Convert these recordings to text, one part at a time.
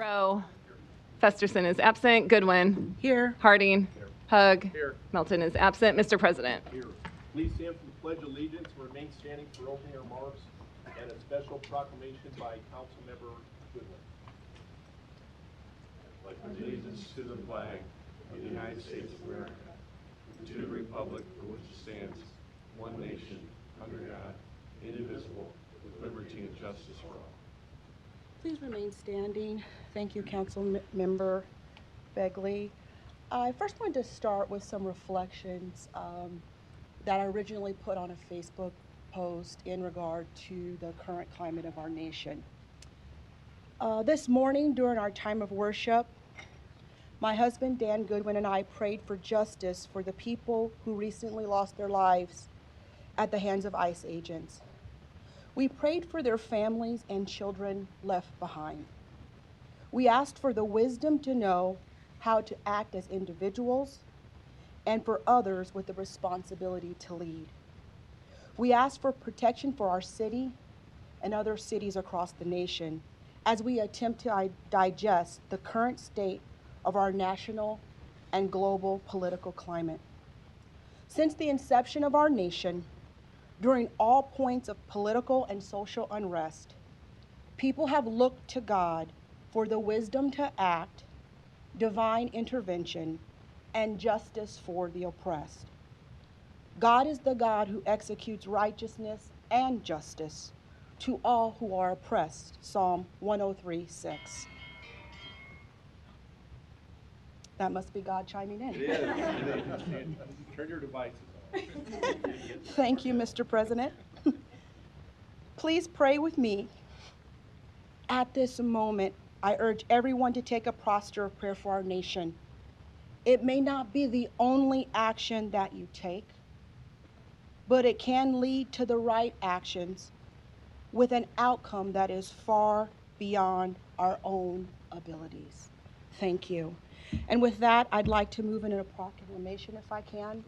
Rowe. Festerson is absent. Goodwin. Here. Harding. Hug. Here. Melton is absent. Mr. President. Here. Please stand for the Pledge of Allegiance and remain standing for opening remarks and a special proclamation by Councilmember Goodwin. I pledge allegiance to the flag of the United States of America, and to the republic for which it stands, one nation, under God, indivisible, with liberty and justice for all. Please remain standing. Thank you, Council Member Begley. I first wanted to start with some reflections that I originally put on a Facebook post in regard to the current climate of our nation. This morning, during our time of worship, my husband, Dan Goodwin, and I prayed for justice for the people who recently lost their lives at the hands of ICE agents. We prayed for their families and children left behind. We asked for the wisdom to know how to act as individuals and for others with the responsibility to lead. We asked for protection for our city and other cities across the nation as we attempt to digest the current state of our national and global political climate. Since the inception of our nation, during all points of political and social unrest, people have looked to God for the wisdom to act, divine intervention, and justice for the oppressed. God is the God who executes righteousness and justice to all who are oppressed. Psalm 103:6. That must be God chiming in. It is. Turn your devices on. Thank you, Mr. President. Please pray with me. At this moment, I urge everyone to take a posture of prayer for our nation. It may not be the only action that you take, but it can lead to the right actions with an outcome that is far beyond our own abilities. Thank you. And with that, I'd like to move into a proclamation, if I can,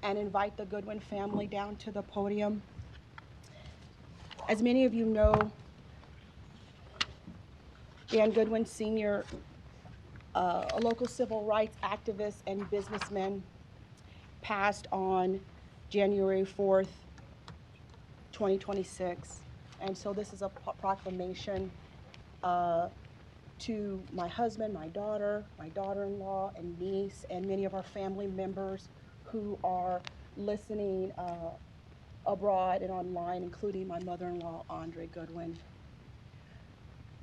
and invite the Goodwin family down to the podium. As many of you know, Dan Goodwin Sr., a local civil rights activist and businessman, passed on January 4th, 2026. And so this is a proclamation to my husband, my daughter-in-law, and niece, and many of our family members who are listening abroad and online, including my mother-in-law, Andre Goodwin.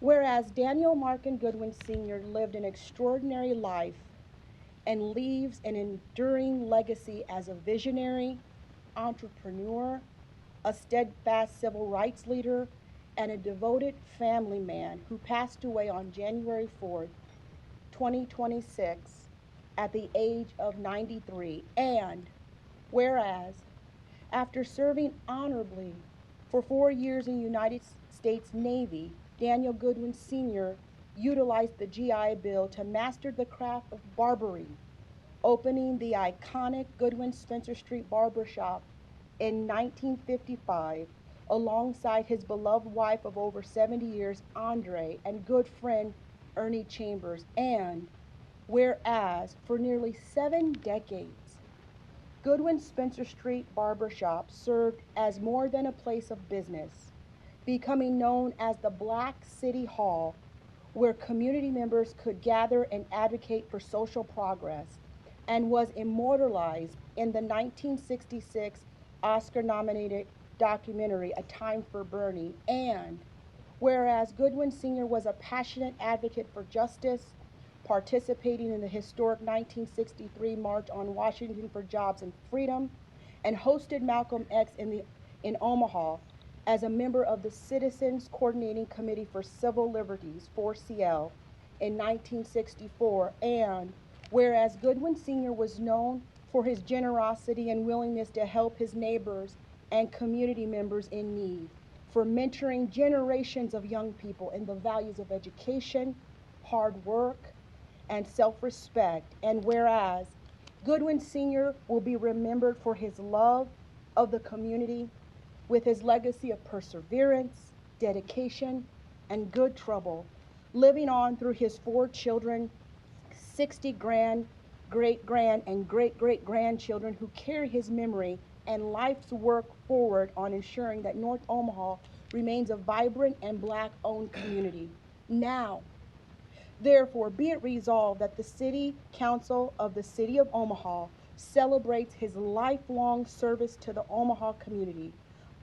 Whereas Daniel Markin Goodwin Sr. lived an extraordinary life and leaves an enduring legacy as a visionary, entrepreneur, a steadfast civil rights leader, and a devoted family man who passed away on January 4th, 2026 at the age of 93. And whereas after serving honorably for 4 years in the United States Navy, Daniel Goodwin Sr. utilized the GI Bill to master the craft of barbering, opening the iconic Goodwin Spencer Street Barbershop in 1955 alongside his beloved wife of over 70 years, Andre, and good friend Ernie Chambers. And whereas for nearly 7 decades, Goodwin Spencer Street Barbershop served as more than a place of business, becoming known as the Black City Hall, where community members could gather and advocate for social progress, and was immortalized in the 1966 Oscar-nominated documentary, A Time for Bernie. And whereas Goodwin Sr. was a passionate advocate for justice, participating in the historic 1963 March on Washington for Jobs and Freedom, and hosted Malcolm X in Omaha as a member of the Citizens Coordinating Committee for Civil Liberties, 4CL, in 1964. And whereas Goodwin Sr. was known for his generosity and willingness to help his neighbors and community members in need, for mentoring generations of young people in the values of education, hard work, and self-respect. And whereas Goodwin Sr. will be remembered for his love of the community, with his legacy of perseverance, dedication, and good trouble, living on through his 4 children, 60 great-grand, and great-great-grandchildren who carry his memory and life's work forward on ensuring that North Omaha remains a vibrant and Black-owned community. Now, therefore, be it resolved that the City Council of the City of Omaha celebrates his lifelong service to the Omaha community,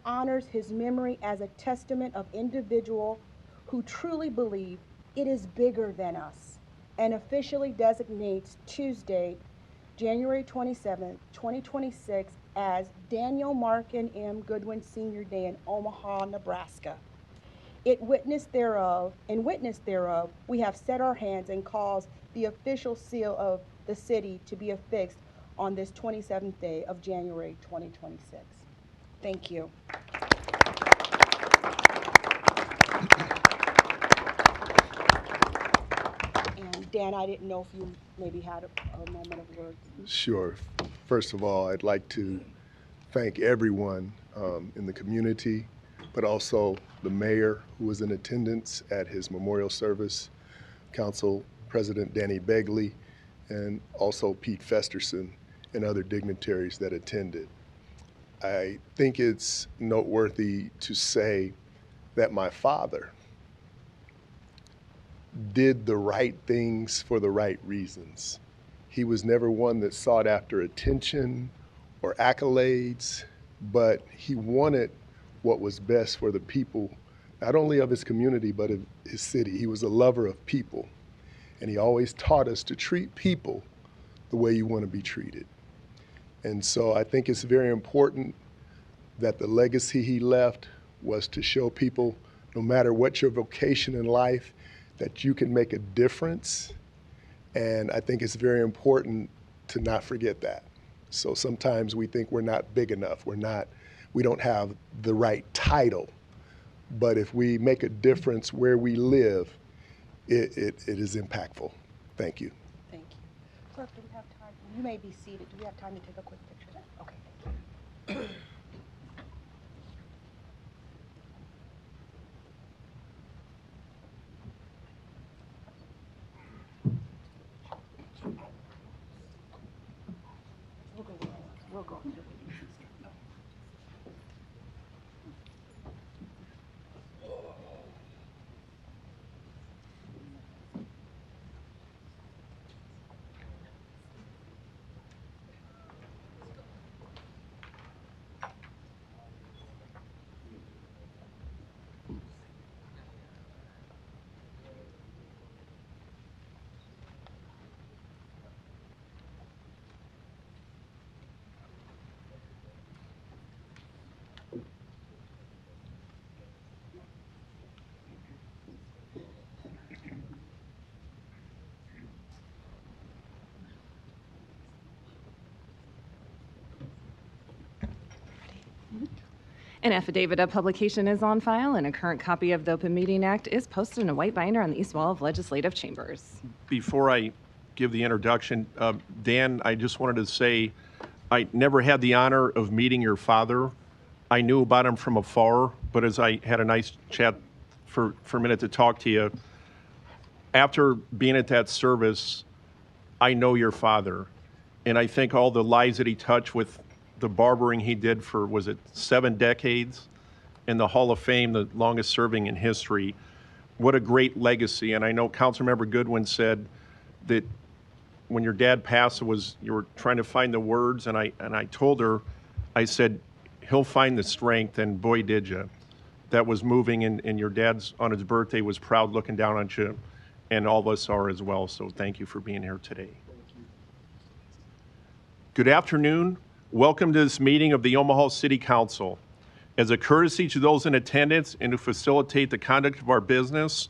honors his memory as a testament of individual who truly believe it is bigger than us, and officially designates Tuesday, January 27, 2026 as Daniel Markin M. Goodwin Senior Day in Omaha, Nebraska. In witness thereof, we have set our hands and caused the official seal of the city to be affixed on this 27th day of January 2026. Thank you. And Dan, I didn't know if you maybe had a moment of words. Sure. First of all, I'd like to thank everyone in the community, but also the mayor who was in attendance at his memorial service, Council President Danny Begley, and also Pete Festerson and other dignitaries that attended. I think it's noteworthy to say that my father did the right things for the right reasons. He was never one that sought after attention or accolades, but he wanted what was best for the people, not only of his community, but of his city. He was a lover of people, and he always taught us to treat people the way you want to be treated. And so I think it's very important that the legacy he left was to show people, no matter what your vocation in life, that you can make a difference. And I think it's very important to not forget that. So sometimes we think we're not big enough, we don't have the right title. But if we make a difference where we live, it is impactful. Thank you. Thank you. Clerk, do we have time? You may be seated. Do we have time to take a quick picture? Okay, thank you. We'll go. An affidavit of publication is on file, and a current copy of the Open Meeting Act is posted in a white binder on the east wall of legislative chambers. Before I give the introduction, Dan, I just wanted to say I never had the honor of meeting your father. I knew about him from afar, but as I had a nice chat for a minute to talk to you, after being at that service, I know your father. And I think all the lives that he touched with the barbering he did for, was it 7 decades? In the Hall of Fame, the longest serving in history. What a great legacy. And I know Councilmember Goodwin said that when your dad passed, you were trying to find the words, and I told her, I said, he'll find the strength, and boy, did you. That was moving, and your dad's, on his birthday, was proud looking down on you, and all of us are as well, so thank you for being here today. Good afternoon. Welcome to this meeting of the Omaha City Council. As a courtesy to those in attendance and to facilitate the conduct of our business,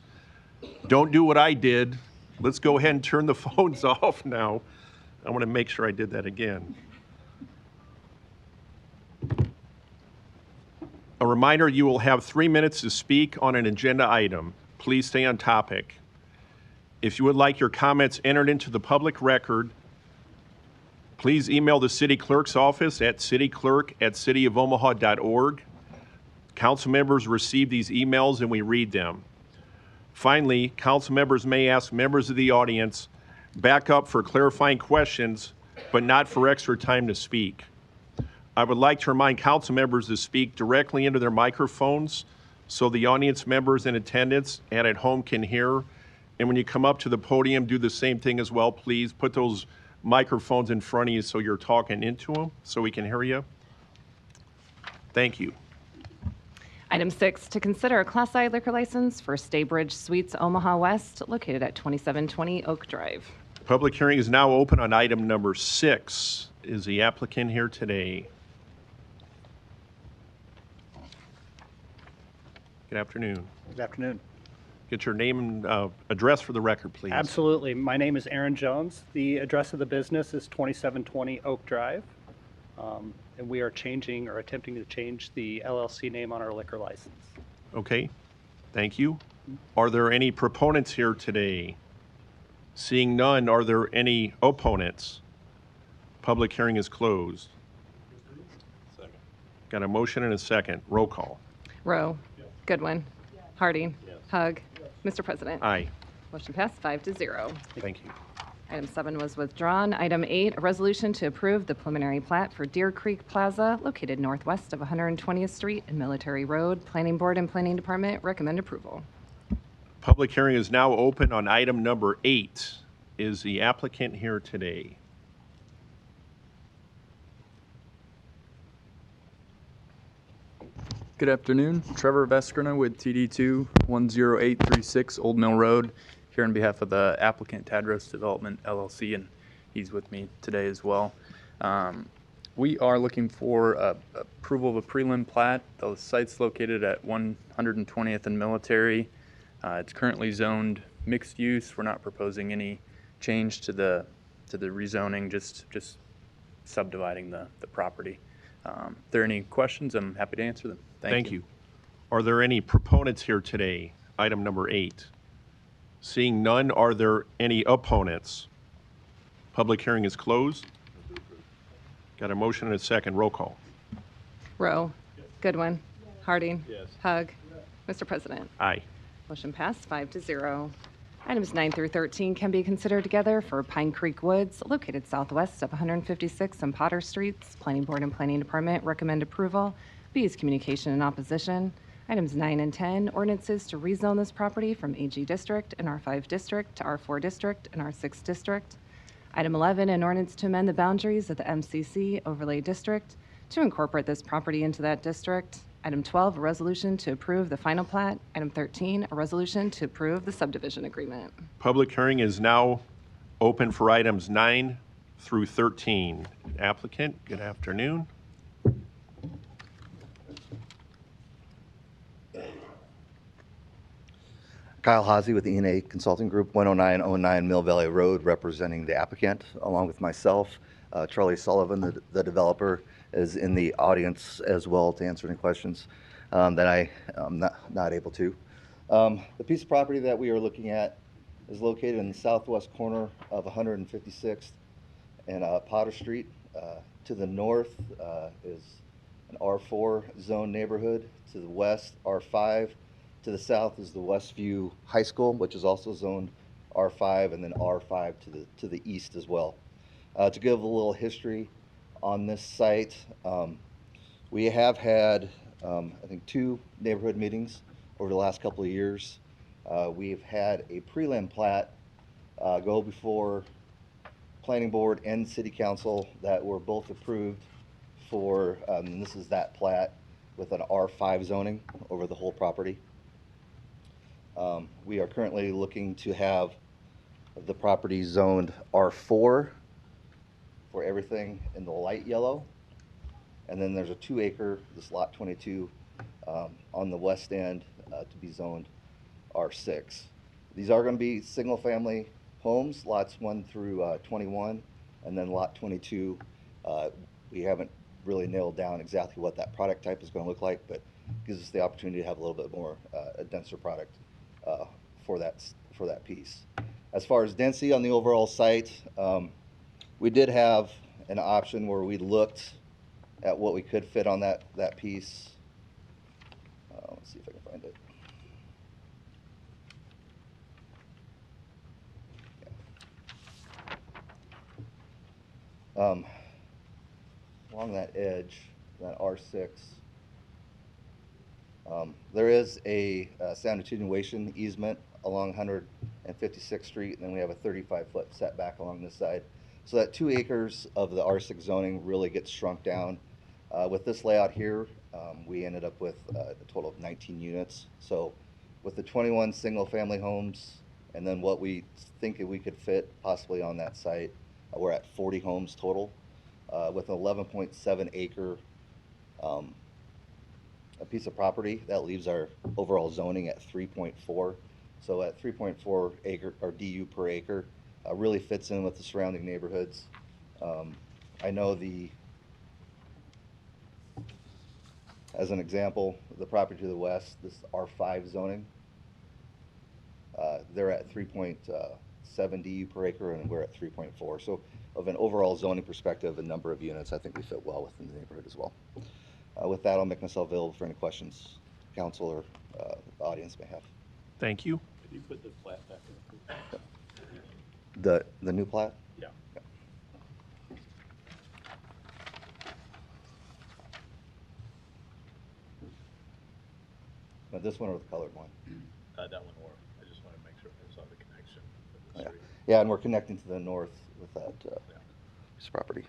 don't do what I did. Let's go ahead and turn the phones off now. I want to make sure I did that again. A reminder, you will have 3 minutes to speak on an agenda item. Please stay on topic. If you would like your comments entered into the public record, please email the city clerk's office at cityclerk@cityofomaha.org. Council members receive these emails and we read them. Finally, council members may ask members of the audience back up for clarifying questions, but not for extra time to speak. I would like to remind council members to speak directly into their microphones so the audience members in attendance and at home can hear. And when you come up to the podium, do the same thing as well, please. Put those microphones in front of you so you're talking into them so we can hear you. Thank you. Item 6, to consider a Class I liquor license for Staybridge Suites Omaha West, located at 2720 Oak Drive. Public hearing is now open on item number 6. Is the applicant here today? Good afternoon. Good afternoon. Get your name and address for the record, please. Absolutely. My name is Aaron Jones. The address of the business is 2720 Oak Drive. And we are changing or attempting to change the LLC name on our liquor license. Okay, thank you. Are there any proponents here today? Seeing none, are there any opponents? Public hearing is closed. Second. Got a motion and a second. Roll call. Rowe. Goodwin. Harding. Hug. Mr. President. Aye. Motion passed 5-0. Thank you. Item 7 was withdrawn. Item 8, a resolution to approve the preliminary plat for Deer Creek Plaza located northwest of 120th Street and Military Road. Planning Board and Planning Department recommend approval. Public hearing is now open on item number 8. Is the applicant here today? Good afternoon. Trevor Veskrina with TD2 10836 Old Mill Road, here on behalf of the applicant Tadros Development LLC, and he's with me today as well. We are looking for approval of a prelim plat. The site's located at 120th and Military. It's currently zoned mixed use. We're not proposing any change to the rezoning, just subdividing the property. If there are any questions, I'm happy to answer them. Thank you. Are there any proponents here today? Item number 8. Seeing none, are there any opponents? Public hearing is closed. Got a motion and a second. Roll call. Rowe. Goodwin. Harding. Yes. Hug. Mr. President. Aye. Motion passed 5-0. Items 9 through 13 can be considered together for Pine Creek Woods, located southwest of 156 and Potter Streets. Planning Board and Planning Department recommend approval. B is communication in opposition. Items 9 and 10, ordinances to rezone this property from AG District and R5 District to R4 District and R6 District. Item 11, an ordinance to amend the boundaries of the MCC Overlay District to incorporate this property into that district. Item 12, a resolution to approve the final plat. Item 13, a resolution to approve the subdivision agreement. Public hearing is now open for items 9 through 13. Applicant, good afternoon. Kyle Hazy with E&A Consulting Group, 10909 Mill Valley Road, representing the applicant, along with myself. Charlie Sullivan, the developer, is in the audience as well to answer any questions that I am not able to. The piece of property that we are looking at is located in the southwest corner of 156th and Potter Street. To the north is an R4 zone neighborhood. To the west, R5. To the south is the Westview High School, which is also zoned R5, and then R5 to the east as well. To give a little history on this site, we have had, I think, 2 neighborhood meetings over the last couple of years. We've had a prelim plat go before Planning Board and City Council that were both approved for, this is that plat with an R5 zoning over the whole property. We are currently looking to have the property zoned R4 for everything in the light yellow. And then there's a 2-acre, this lot 22, on the west end to be zoned R6. These are going to be single-family homes, lots 1 through 21, and then lot 22. We haven't really nailed down exactly what that product type is going to look like, but gives us the opportunity to have a little bit more a denser product for that piece. As far as density on the overall site, we did have an option where we looked at what we could fit on that piece. Let's see if I can find it. Along that edge, that R6, there is a sound attenuation easement along 156th Street, and then we have a 35-foot setback along this side. So that 2 acres of the R6 zoning really gets shrunk down. With this layout here, we ended up with a total of 19 units. So with the 21 single-family homes, and then what we think we could fit possibly on that site, we're at 40 homes total, with an 11.7 acre a piece of property. That leaves our overall zoning at 3.4. So at 3.4 acre or DU per acre, really fits in with the surrounding neighborhoods. I know as an example, the property to the west, this R5 zoning, they're at 3.7 DU per acre, and we're at 3.4. So of an overall zoning perspective, a number of units, I think we fit well within the neighborhood as well. With that, I'll make myself available for any questions council or the audience may have. Thank you. Could you put the plat back in? The new plat? Yeah. Now this one or the colored one? That one more. I just want to make sure I saw the connection with the Yeah. street. Yeah, and we're connecting to the north with that piece of property.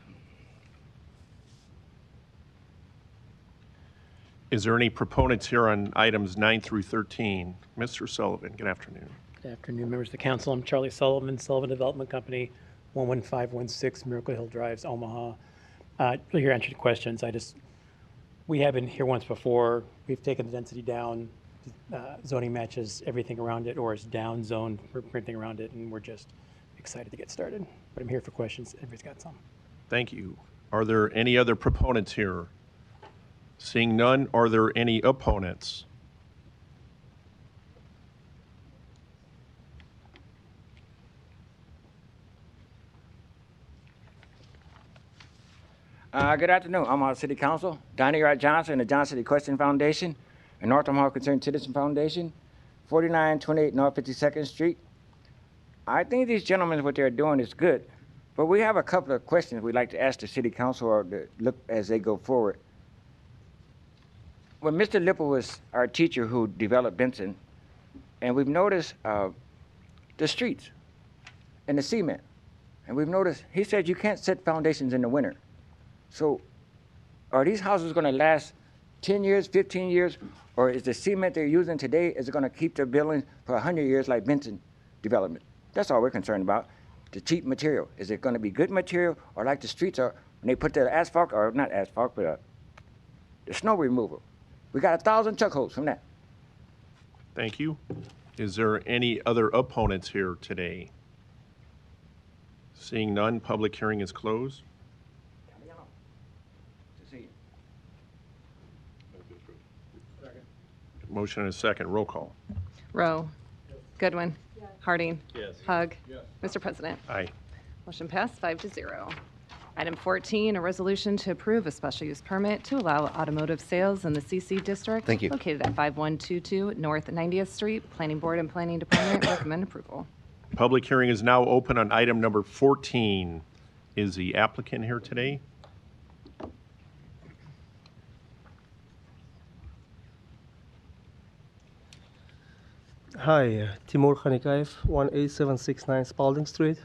Is there any proponents here on items 9 through 13? Mr. Sullivan, good afternoon. Good afternoon, members of the council. I'm Charlie Sullivan, Sullivan Development Company, 11516 Miracle Hill Drives, Omaha. Really here to answer the questions. We have been here once before. We've taken the density down. Zoning matches everything around it, or is down zoned for everything around it, and we're just excited to get started. But I'm here for questions. Everybody's got some. Thank you. Are there any other proponents here? Seeing none, are there any opponents? Good afternoon. I'm our City Council, Donnie Wright Johnson, the Johnson City Question Foundation, and North Omaha Concerned Citizen Foundation, 4928 North 52nd Street. I think these gentlemen, what they're doing is good, but we have a couple of questions we'd like to ask the City Council or to look as they go forward. When Mr. Lipple was our teacher who developed Benson, and we've noticed the streets and the cement, and we've noticed, he said you can't set foundations in the winter. So are these houses going to last 10 years, 15 years, or is the cement they're using today, is it going to keep their buildings for 100 years like Benson development? That's all we're concerned about, the cheap material. Is it going to be good material, or like the streets are, when they put the asphalt, or not asphalt, but the snow removal? We got 1,000 chuck holes from that. Thank you. Is there any other opponents here today? Seeing none, public hearing is closed. Motion and a second. Roll call. Rowe. Goodwin. Harding. Yes. Hug. Mr. President. Aye. Motion passed 5-0. Item 14, a resolution to approve a special use permit to allow automotive sales in the CC District. Thank you. Located at 5122 North 90th Street. Planning Board and Planning Department recommend approval. Public hearing is now open on item number 14. Is the applicant here today? Hi, Timur Khanikaev, 18769 Spalding Street.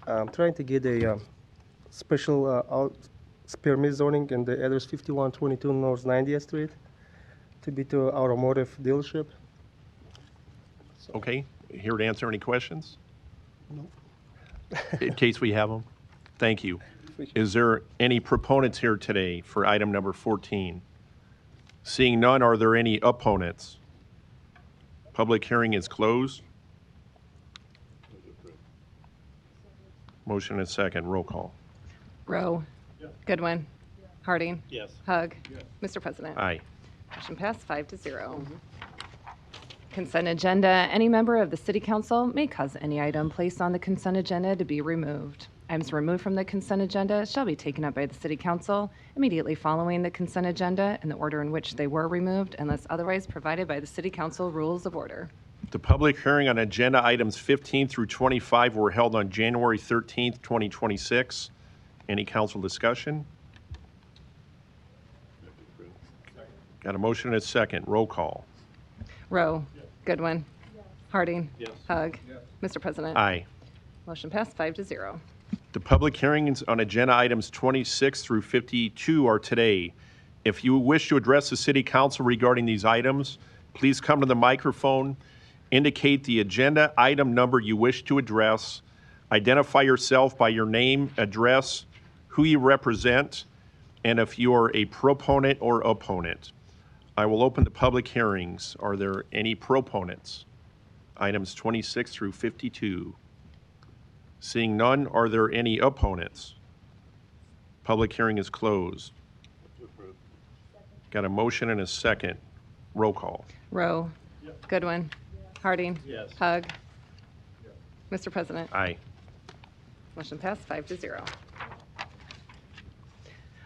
I'm trying to get a special permit zoning in the address 5122 North 90th Street to be to automotive dealership. Okay, here to answer any questions? No. In case we have them. Thank you. Is there any proponents here today for item number 14? Seeing none, are there any opponents? Public hearing is closed. Motion and second. Roll call. Rowe. Goodwin. Harding. Yes. Hug. Mr. President. Aye. Motion passed 5-0. Consent agenda. Any member of the City Council may cause any item placed on the consent agenda to be removed. Items removed from the consent agenda shall be taken up by the City Council immediately following the consent agenda in the order in which they were removed, unless otherwise provided by the City Council Rules of Order. The public hearing on agenda items 15 through 25 were held on January 13th, 2026. Any council discussion? Got a motion and a second. Roll call. Rowe. Goodwin. Harding. Hug. Mr. President. Aye. Motion passed 5-0. The public hearings on agenda items 26 through 52 are today. If you wish to address the city council regarding these items, please come to the microphone, indicate the agenda item number you wish to address, identify yourself by your name, address, who you represent, and if you are a proponent or opponent. I will open the public hearings. Are there any proponents? Items 26 through 52. Seeing none, are there any opponents? Public hearing is closed. Got a motion and a second. Roll call. Rowe. Goodwin. Harding. Hug. Mr. President. Aye. Motion passed 5-0.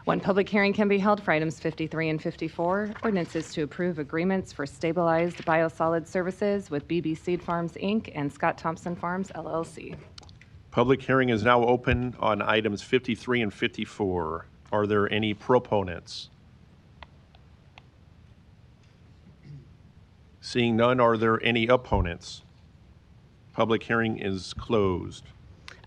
One public hearing can be held for items 53 and 54. Ordinances to approve agreements for stabilized biosolid services with BB Seed Farms, Inc. and Scott Thompson Farms, LLC. Public hearing is now open on items 53 and 54. Are there any proponents? Seeing none, are there any opponents? Public hearing is closed.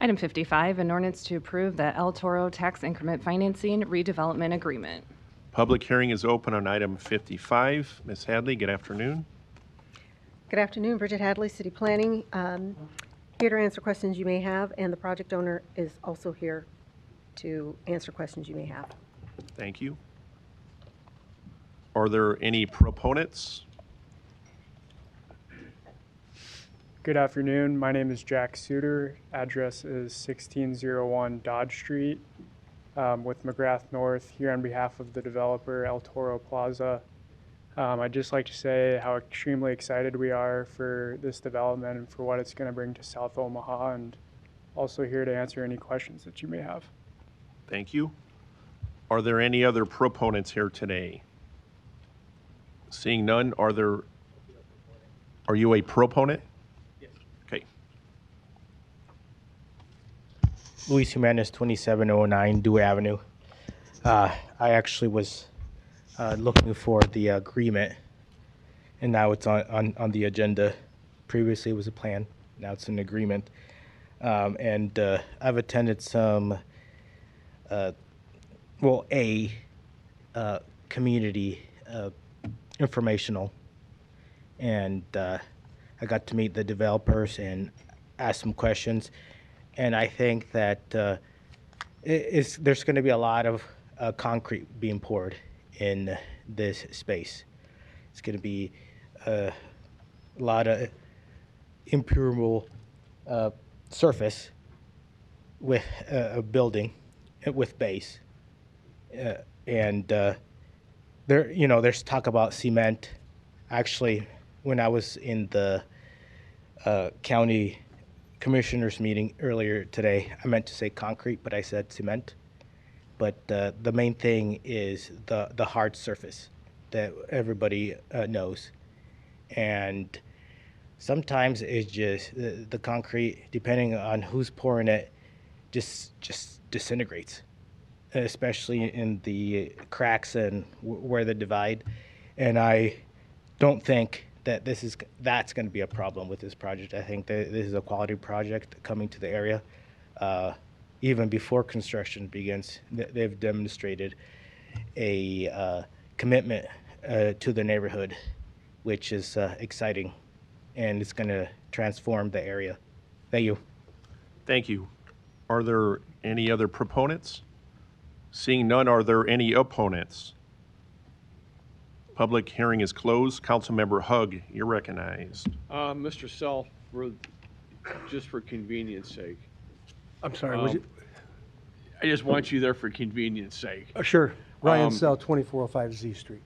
Item 55, an ordinance to approve the El Toro Tax Increment Financing Redevelopment Agreement. Public hearing is open on item 55. Ms. Hadley, good afternoon. Good afternoon, Bridget Hadley, City Planning. Here to answer questions you may have, and the project owner is also here to answer questions you may have. Thank you. Are there any proponents? Good afternoon. My name is Jack Suter. Address is 1601 Dodge Street with McGrath North, here on behalf of the developer El Toro Plaza. I'd just like to say how extremely excited we are for this development and for what it's going to bring to South Omaha, and also here to answer any questions that you may have. Thank you. Are there any other proponents here today? Seeing none, are you a proponent? Yes. Okay. Luis Jimenez, 2709 Dewey Avenue. I actually was looking for the agreement, and now it's on the agenda. Previously it was a plan, now it's an agreement. And I've attended some, community informational, and I got to meet the developers and ask some questions. And I think that there's going to be a lot of concrete being poured in this space. It's going to be a lot of impermeable surface with a building with base, and there's talk about cement. Actually, when I was in the county commissioners meeting earlier today, I meant to say concrete, but I said cement. But the main thing is the hard surface that everybody knows. And sometimes it's just the concrete, depending on who's pouring it, just disintegrates, especially in the cracks and where the divide. And I don't think that that's going to be a problem with this project. I think that this is a quality project coming to the area. Even before construction begins, they've demonstrated a commitment to the neighborhood, which is exciting, and it's going to transform the area. Thank you. Thank you. Are there any other proponents? Seeing none, are there any opponents? Public hearing is closed. Councilmember Hug, you're recognized. Mr. Self, just for convenience sake. I'm sorry, I just want you there for convenience sake. Sure. Ryan Sell, 2405 Z Street.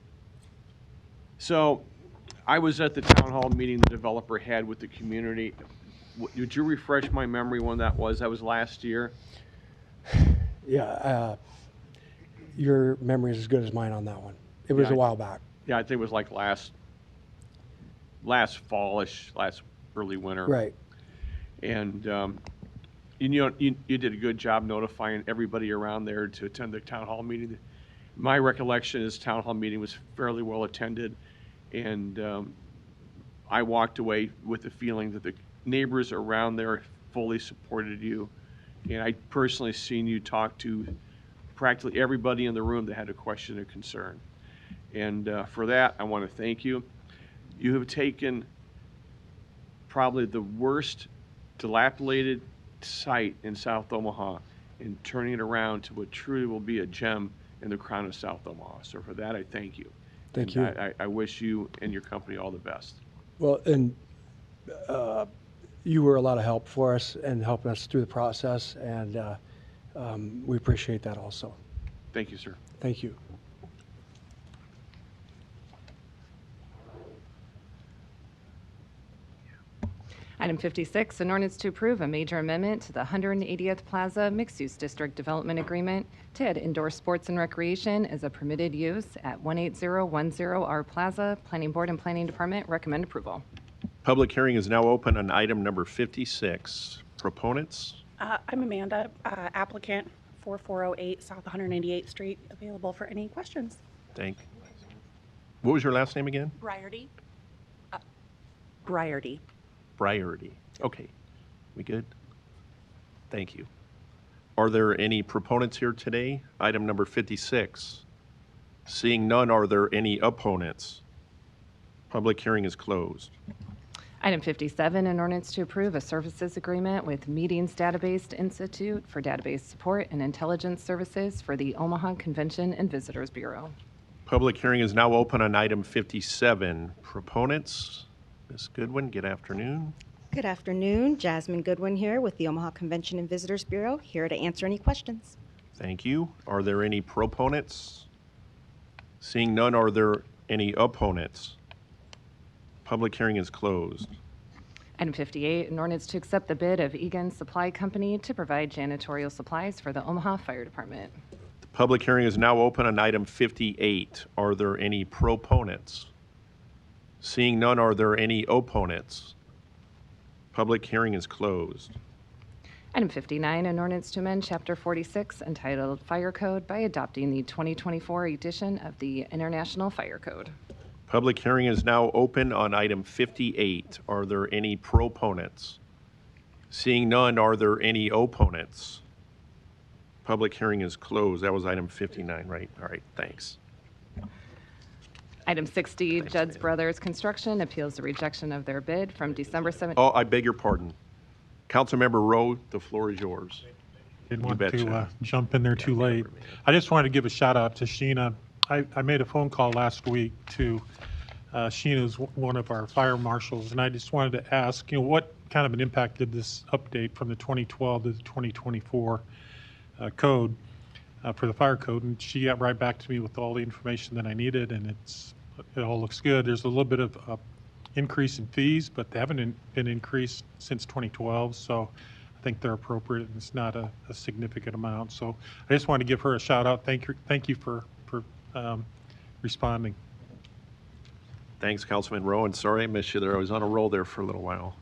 So I was at the town hall meeting the developer had with the community. Would you refresh my memory when that was? That was last year? Yeah, your memory is as good as mine on that one. It was a while back. Yeah, I think it was like last fallish, last early winter. Right. And You did a good job notifying everybody around there to attend the town hall meeting. My recollection is town hall meeting was fairly well attended, and I walked away with the feeling that the neighbors around there fully supported you. And I personally seen you talk to practically everybody in the room that had a question or concern. And for that, I want to thank you. You have taken probably the worst dilapidated site in South Omaha and turning it around to what truly will be a gem in the crown of South Omaha. So for that, I thank you. Thank And you. I wish you and your company all the best. Well, and you were a lot of help for us and helping us through the process, and we appreciate that also. Thank you, sir. Thank you. Item 56, an ordinance to approve a major amendment to the 180th Plaza Mixed-Use District Development Agreement to add indoor sports and recreation as a permitted use at 18010R Plaza. Planning Board and Planning Department recommend approval. Public hearing is now open on item number 56. Proponents? I'm Amanda, applicant 4408 South 188th Street, available for any questions. Thank. What was your last name again? Briardy. Briardy. Briardy. Okay. We good? Thank you. Are there any proponents here today? Item number 56. Seeing none, are there any opponents? Public hearing is closed. Item 57, an ordinance to approve a services agreement with Meetings Database Institute for database support and intelligence services for the Omaha Convention and Visitors Bureau. Public hearing is now open on item 57. Proponents? Ms. Goodwin, good afternoon. Good afternoon. Jasmine Goodwin here with the Omaha Convention and Visitors Bureau, here to answer any questions. Thank you. Are there any proponents? Seeing none, are there any opponents? Public hearing is closed. Item 58, an ordinance to accept the bid of Egan Supply Company to provide janitorial supplies for the Omaha Fire Department. The public hearing is now open on item 58. Are there any proponents? Seeing none, are there any opponents? Public hearing is closed. Item 59, an ordinance to amend Chapter 46 entitled Fire Code by adopting the 2024 edition of the International Fire Code. Public hearing is now open on item 58. Are there any proponents? Seeing none, are there any opponents? Public hearing is closed. That was item 59, right? All right, thanks. Item 60, Judd's Brothers Construction appeals the rejection of their bid from December 17th. Oh, I beg your pardon. Councilmember Rowe, the floor is yours. Didn't You want betcha. to jump in there too late. I just wanted to give a shout out to Sheena. I made a phone call last week to Sheena's one of our fire marshals, and I just wanted to ask, what kind of an impact did this update from the 2012 to the 2024 code for the fire code? And she got right back to me with all the information that I needed, and it all looks good. There's a little bit of increase in fees, but they haven't been increased since 2012, so I think they're appropriate, and it's not a significant amount. So I just wanted to give her a shout out. Thank you for responding. Thanks, Councilman Rowe, and sorry I missed you there. I was on a roll there for a little while.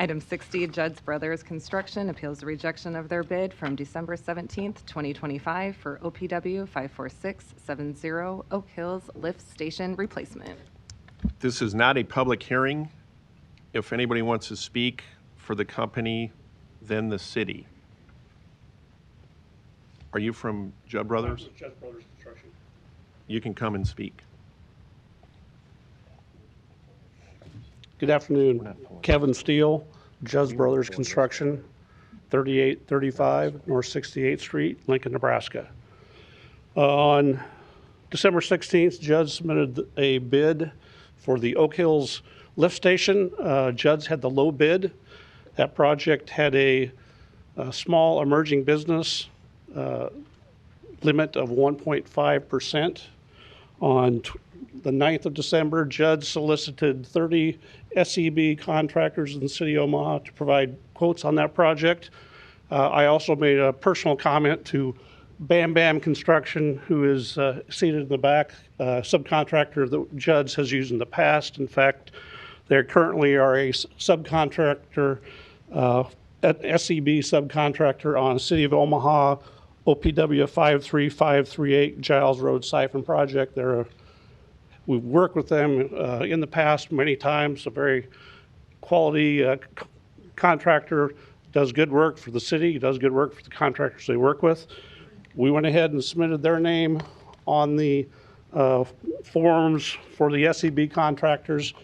Item 60, Judd's Brothers Construction appeals the rejection of their bid from December 17th, 2025 for OPW 54670 Oak Hills Lift Station Replacement. This is not a public hearing. If anybody wants to speak for the company, then the city. Are you from Judd Brothers? Judd Brothers Construction. You can come and speak. Good afternoon. Kevin Steele, Judd's Brothers Construction, 3835 North 68th Street, Lincoln, Nebraska. On December 16th, Judd submitted a bid for the Oak Hills lift station. Judd's had the low bid. That project had a small emerging business limit of 1.5%. On the 9th of December, Judd solicited 30 SEB contractors in the city of Omaha to provide quotes on that project. I also made a personal comment to Bam Bam Construction, who is seated in the back, subcontractor that Judd's has used in the past. In fact, they currently are a subcontractor SEB subcontractor on City of Omaha OPW 53538 Giles Road Siphon Project. We've worked with them in the past many times. A very quality contractor, does good work for the city, does good work for the contractors they work with. We went ahead and submitted their name on the forms for the SEB contractors,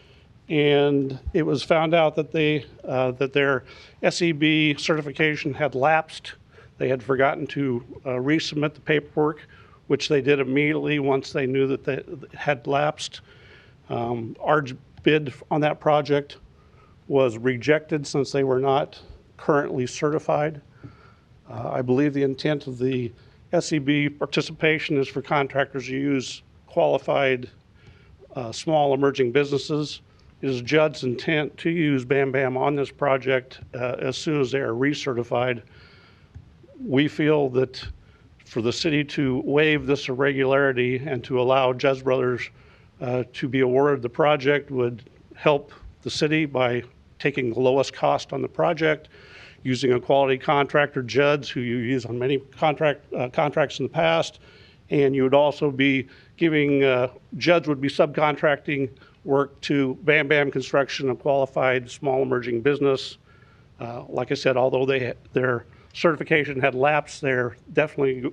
and it was found out that that their SEB certification had lapsed. They had forgotten to resubmit the paperwork, which they did immediately once they knew that it had lapsed. Our bid on that project was rejected since they were not currently certified. I believe the intent of the SEB participation is for contractors to use qualified small emerging businesses. It is Judd's intent to use Bam Bam on this project as soon as they are recertified. We feel that for the city to waive this irregularity and to allow Judd's Brothers to be awarded the project would help the city by taking the lowest cost on the project, using a quality contractor, Judd's, who you use on many contracts in the past, and you would also be giving, Judd's would be subcontracting work to Bam Bam Construction, a qualified small emerging business. Like I said, although their certification had lapsed, they're definitely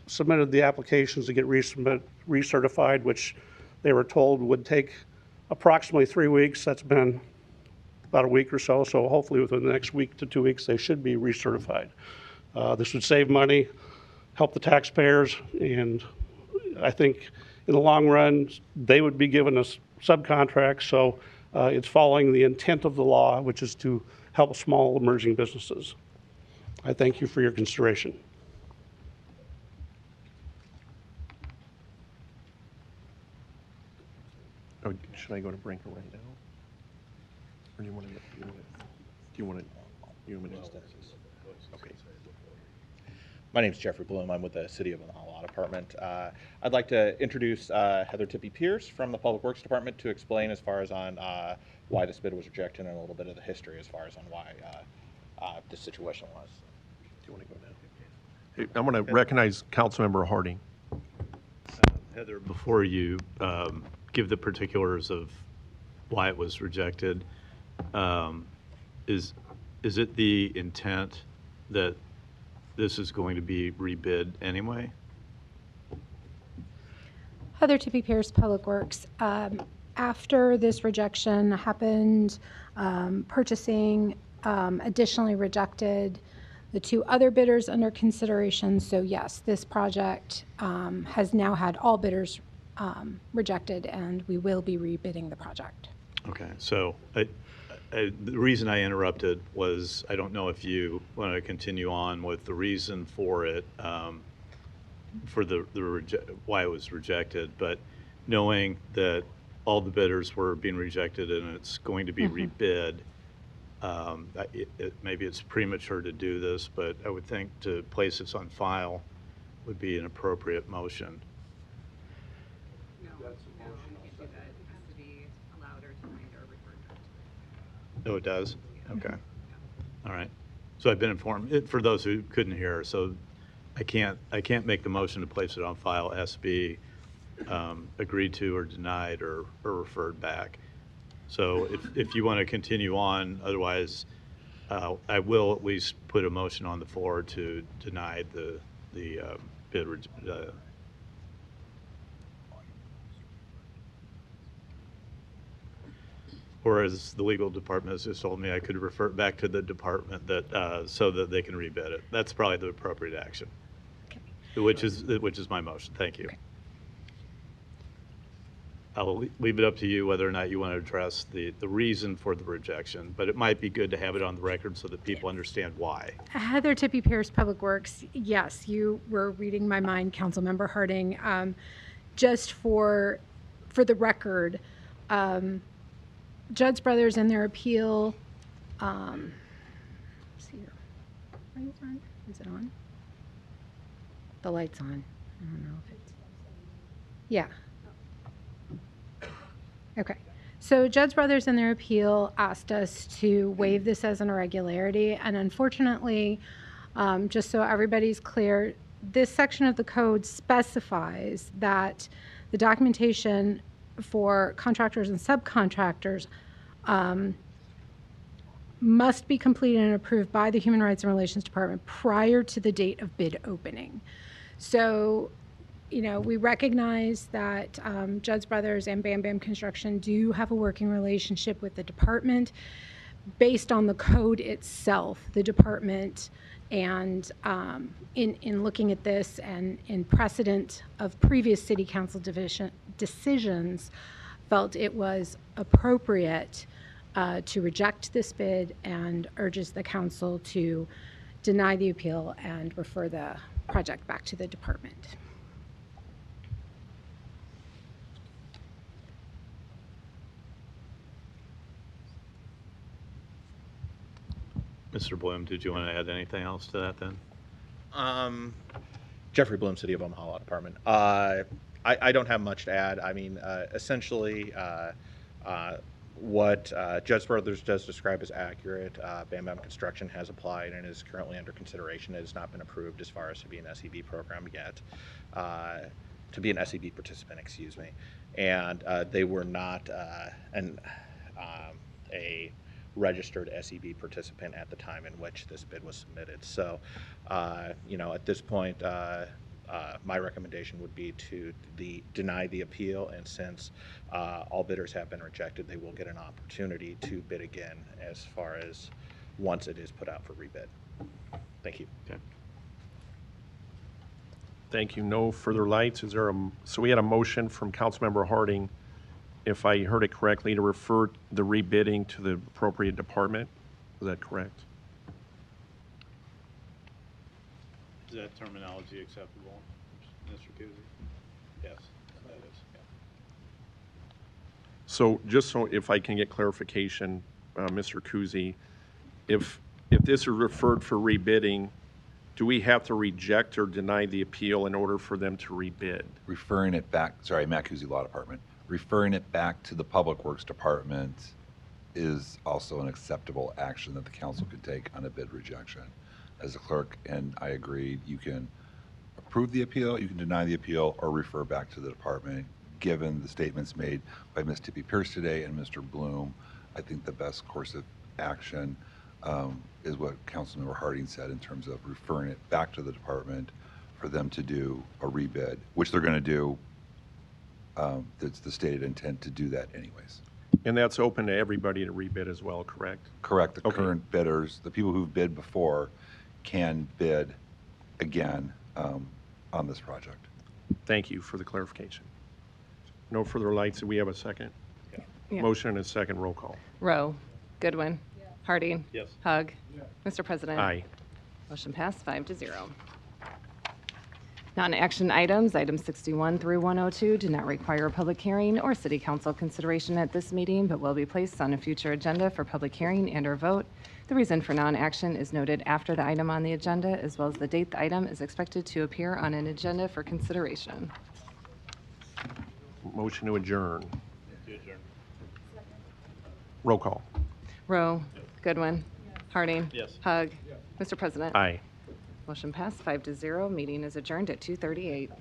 submitted the applications to get recertified, which they were told would take approximately 3 weeks. That's been about a week or so, so hopefully within the next week to 2 weeks they should be recertified. This would save money, help the taxpayers, and I think in the long run they would be given a subcontract, so it's following the intent of the law, which is to help small emerging businesses. I thank you for your consideration. Oh, should I go to Brinker right now? Or do you want to, okay. My name is Jeffrey Bloom. I'm with the City of Omaha Law Department. I'd like to introduce Heather Tippy Pierce from the Public Works Department to explain as far as on why this bid was rejected and a little bit of the history as far as on why this situation was. Do you want to go now? Hey, I'm going to recognize Councilmember Harding. Heather, before you give the particulars of why it was rejected, is it the intent that this is going to be rebid anyway? Heather Tippy Pierce, Public Works. After this rejection happened, purchasing additionally rejected the 2 other bidders under consideration. So yes, this project has now had all bidders rejected, and we will be rebidding the project. Okay, so the reason I interrupted was I don't know if you want to continue on with the reason for it, for why it was rejected, but knowing that all the bidders were being rejected and it's going to be rebid, maybe it's premature to do this, but I would think to place this on file would be an appropriate motion. Oh, it does? Okay. All right. So I've been informed, for those who couldn't hear, so I can't make the motion to place it on file. It has to be agreed to or denied or referred back. So if you want to continue on, otherwise I will at least put a motion on the floor to deny the bid. Or as the legal department has just told me, I could refer it back to the department that so that they can rebid it. That's probably the appropriate action. Okay. Which is my motion. Thank you. Okay. I'll leave it up to you whether or not you want to address the reason for the rejection, but it might be good to have it on the record so that people understand why. Heather Tippy Pierce, Public Works. Yes, you were reading my mind, Councilmember Harding. Just for the record, Judd's Brothers in their appeal, let's see here. Are you on? Is it on? The light's on. I don't know if it's, yeah. Okay. So Judge Brothers in their appeal asked us to waive this as an irregularity, and unfortunately, just so everybody's clear, this section of the code specifies that the documentation for contractors and subcontractors must be completed and approved by the Human Rights and Relations Department prior to the date of bid opening. So, you know, we recognize that Judge Brothers and Bam Bam Construction do have a working relationship with the department. Based on the code itself, the department, and in looking at this and in precedent of previous city council decisions, felt it was appropriate to reject this bid and urges the council to deny the appeal and refer the project back to the department. Mr. Bloom, did you want to add anything else to that then? Jeffrey Bloom, City of Omaha Law Department. I don't have much to add. I mean, essentially, what Judge Brothers does describe is accurate. Bam Bam Construction has applied and is currently under consideration. It has not been approved as far as to be an SEB program yet, to be an SEB participant, excuse me. And they were not a registered SEB participant at the time in which this bid was submitted. So, you know, at this point, my recommendation would be to deny the appeal, and since all bidders have been rejected, they will get an opportunity to bid again as far as once it is put out for rebid. Thank you. Okay. Thank you. No further lights. Is there so we had a motion from Councilmember Harding, if I heard it correctly, to refer the rebidding to the appropriate department. Is that correct? Is that terminology acceptable, Mr. Kuzi? Yes, that is. Yeah. So just so if I can get clarification, Mr. Kuzi, if this is referred for rebidding, do we have to reject or deny the appeal in order for them to rebid? Referring it back, sorry, Matt Kuzi, Law Department. Referring it back to the Public Works Department is also an acceptable action that the council could take on a bid rejection. As a clerk, and I agree, you can approve the appeal, you can deny the appeal, or refer back to the department. Given the statements made by Ms. Tippy Pierce today and Mr. Bloom, I think the best course of action is what Councilmember Harding said in terms of referring it back to the department for them to do a rebid, which they're going to do. That's the stated intent to do that anyways. And that's open to everybody to rebid as well, correct? Correct. The current bidders, the people who've bid before, can bid again on this project. Thank you for the clarification. No further lights. Do we have a second? Yeah. Motion and a second. Roll call. Rowe. Goodwin. Harding. Yes. Hug. Mr. President. Aye. Motion passed 5-0. Non-action items, items 61 through 102, do not require a public hearing or city council consideration at this meeting, but will be placed on a future agenda for public hearing and/or vote. The reason for non-action is noted after the item on the agenda, as well as the date the item is expected to appear on an agenda for consideration. Motion to adjourn. Roll call. Rowe. Goodwin. Harding. Yes. Hug. Mr. President. Aye. Motion passed 5-0. Meeting is adjourned at 2:38.